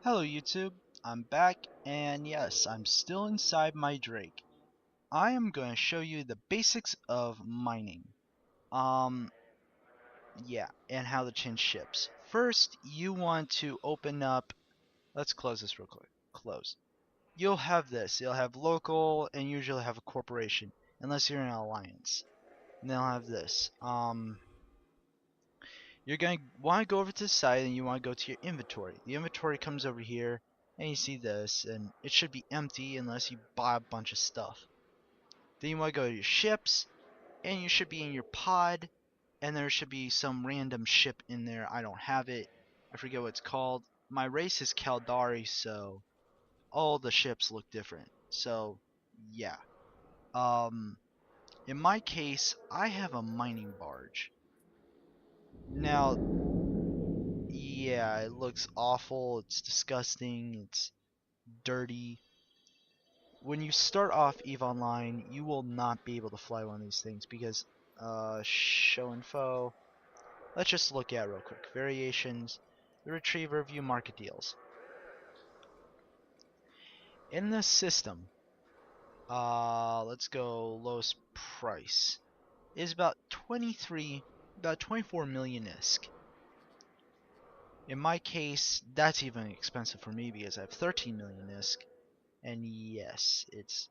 Hello YouTube, I'm back, and yes, I'm still inside my Drake. I am going to show you the basics of mining. Um, yeah, and how to change ships. First, you want to open up, let's close this real quick, close. You'll have this, you'll have local, and usually have a corporation, unless you're in an alliance. And they'll have this, you're going to want to go over to the side and you want to go to your inventory. The inventory comes over here and you see this, and it should be empty unless you buy a bunch of stuff. Then you want to go to your ships and you should be in your pod, and there should be some random ship in there. I don't have it. I forget what it's called. My race is Caldari, so all the ships look different. So yeah. Um in my case, I have a mining barge. Now yeah, it looks awful, it's disgusting, it's dirty. When you start off EVE Online, you will not be able to fly one of these things because, show info. Let's just look at it real quick. Variations, the retriever, view market deals. In this system, let's go lowest price. Is about 24 million ISK. In my case, that's even expensive for me because I have 13 million ISK. And yes, it's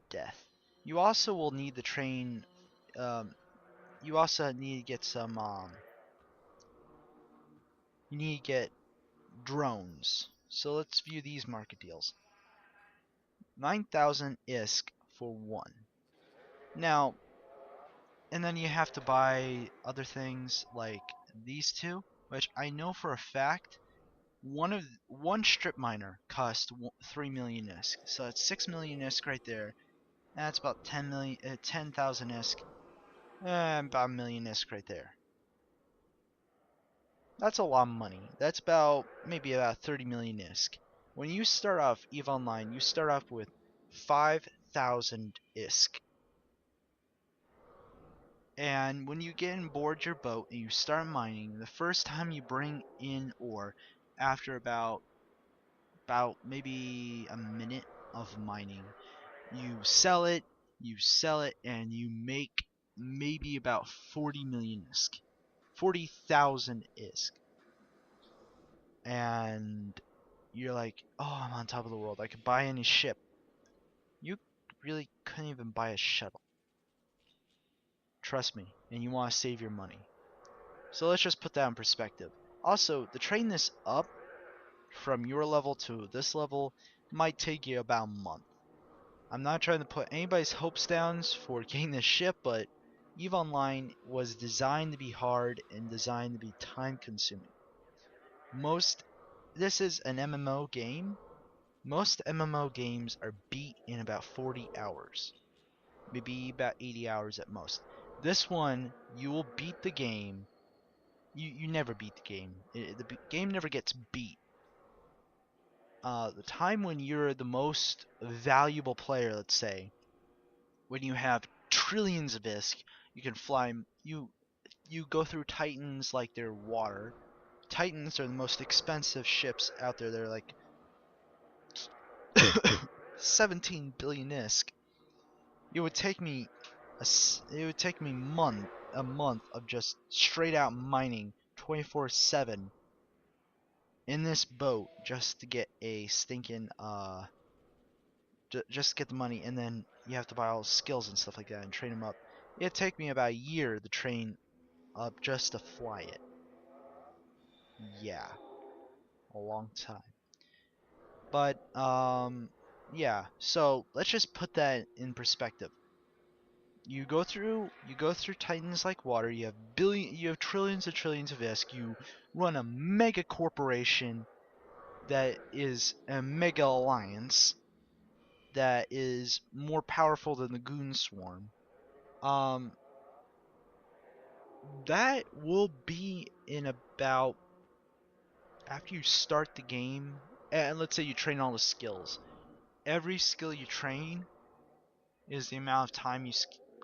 death. You also will need the train. You also need to get some. You need to get drones. So let's view these market deals. 9,000 ISK for one. Now, and then you have to buy other things like these two, which I know for a fact one strip miner cost 3 million ISK. So that's 6 million ISK right there. And that's about 10,000 ISK. And about a million ISK right there. That's a lot of money. That's maybe about 30 million ISK. When you start off EVE Online, you start off with 5,000 ISK. And when you get on board your boat and you start mining, the first time you bring in ore, after about maybe a minute of mining, you sell it, and you make maybe about 40 million ISK. 40,000 ISK. And you're like, oh, I'm on top of the world. I could buy any ship. You really couldn't even buy a shuttle. Trust me. And you want to save your money. So let's just put that in perspective. Also, to train this up from your level to this level might take you about a month. I'm not trying to put anybody's hopes down for getting this ship, but EVE Online was designed to be hard and designed to be time consuming. This is an MMO game. Most MMO games are beat in about 40 hours. Maybe about 80 hours at most. This one, you will beat the game. You never beat the game. The game never gets beat. The time when you're the most valuable player, let's say, when you have trillions of ISK, you can fly. You go through Titans like they're water. Titans are the most expensive ships out there. They're like 17 billion ISK. It would take me a month of just straight out mining 24/7 in this boat just to get a stinking just to get the money, and then you have to buy all the skills and stuff like that and train them up. It'd take me about a year to train up just to fly it. Yeah, a long time. But yeah, so let's just put that in perspective. You go through titans like water. You have trillions and trillions of ISK. You run a mega corporation that is a mega alliance that is more powerful than the goon swarm. Um, that will be in about, after you start the game, and let's say you train all the skills. Every skill you train is the amount of time you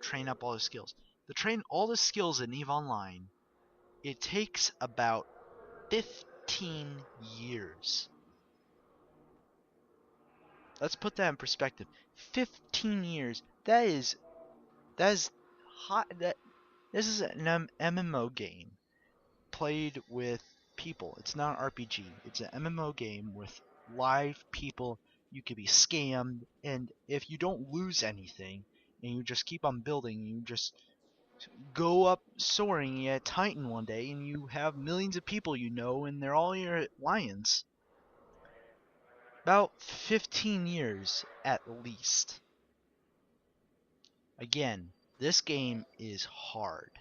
train up all the skills. To train all the skills in EVE Online, it takes about 15 years. Let's put that in perspective. 15 years. That is hot. This is an MMO game played with people. It's not an RPG. It's an MMO game with live people. You could be scammed, and if you don't lose anything, and you just keep on building, you just go up soaring at Titan one day, and you have millions of people you know, and they're all your lions. About 15 years at least. Again, this game is hard.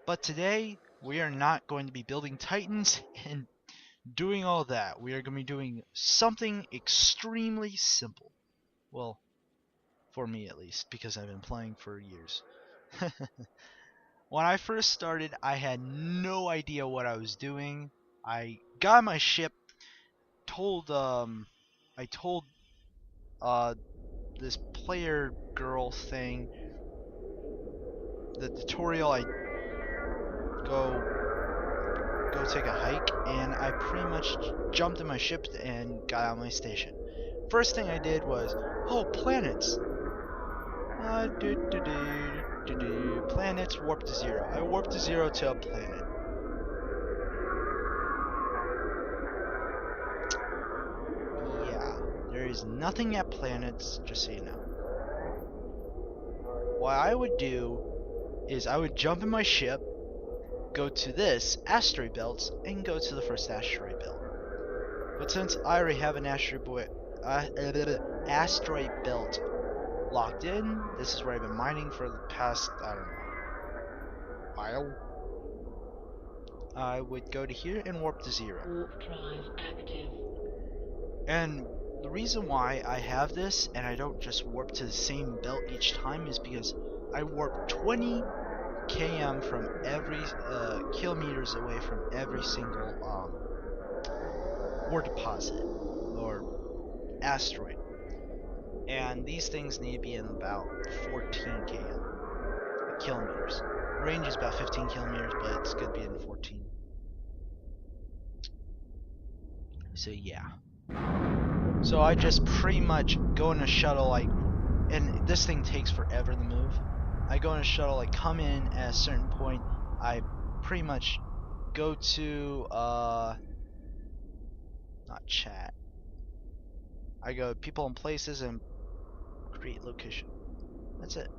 But today, we are not going to be building Titans and doing all that. We are going to be doing something extremely simple. Well, for me at least, because I've been playing for years. When I first started, I had no idea what I was doing. I got my ship, I told this player girl thing, the tutorial, I go take a hike, and I pretty much jumped in my ship and got out of my station. First thing I did was, oh, planets. Planets warp to 0. I warped to 0 to a planet. Yeah, there is nothing at planets, just so you know. What I would do is I would jump in my ship, go to this asteroid belt, and go to the first asteroid belt. But since I already have an asteroid belt locked in, this is where I've been mining for the past, I don't know, mile. I would go to here and warp to 0. Warp drive active. And the reason why I have this and I don't just warp to the same belt each time is because I warp 20 km from every kilometers away from every single ore deposit or asteroid, and these things need to be in about 14 kilometers. Range is about 15 kilometers, but it's good to be in 14. So yeah. So I just pretty much go in a shuttle, like, and this thing takes forever to move. I go in a shuttle, like, come in at a certain point. I pretty much go to not chat. I go to people and places and create location. That's it.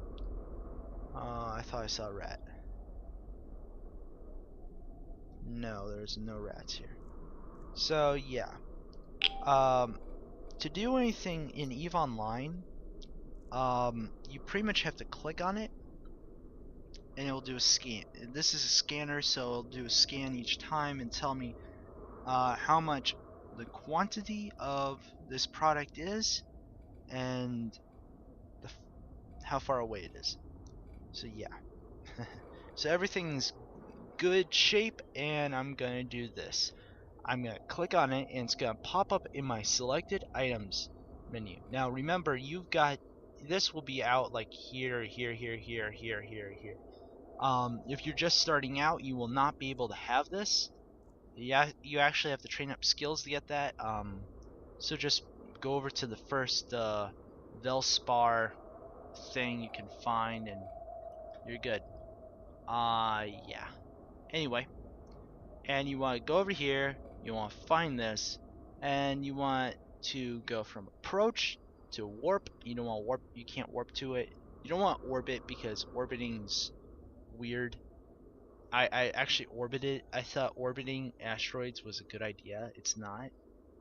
I thought I saw a rat. No, there's no rats here. So yeah. To do anything in EVE Online, you pretty much have to click on it, and it will do a scan. This is a scanner, so it'll do a scan each time and tell me how much the quantity of this product is and how far away it is. So yeah. So everything's good shape, and I'm gonna do this. I'm gonna click on it, and it's gonna pop up in my selected items menu. Now remember, you've got this will be out like here, here, here, here, here, here, here. If you're just starting out, you will not be able to have this. Yeah, you actually have to train up skills to get that. So just go over to the first Velspar thing you can find, and you're good. Yeah. Anyway, and you want to go over here. You want to find this, and you want to go from approach to warp. You don't want to warp. You can't warp to it. You don't want orbit because orbiting's weird. I actually orbited. I thought orbiting asteroids was a good idea. It's not,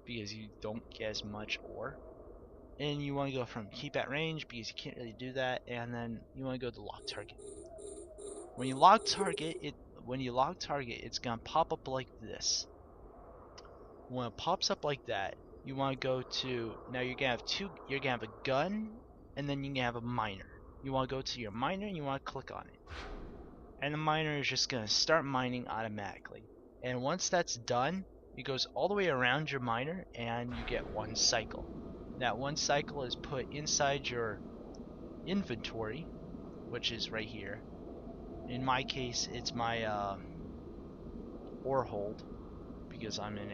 because you don't get as much ore. And you want to go from keep at range because you can't really do that. And then you want to go to lock target. When you lock target, it's gonna pop up like this. When it pops up like that, you want to go to, now you're gonna have two. You're gonna have a gun, and then you're gonna have a miner. You want to go to your miner, and you want to click on it, and the miner is just gonna start mining automatically. And once that's done, it goes all the way around your miner, and you get one cycle. That one cycle is put inside your inventory, which is right here. In my case, it's my ore hold. because I'm in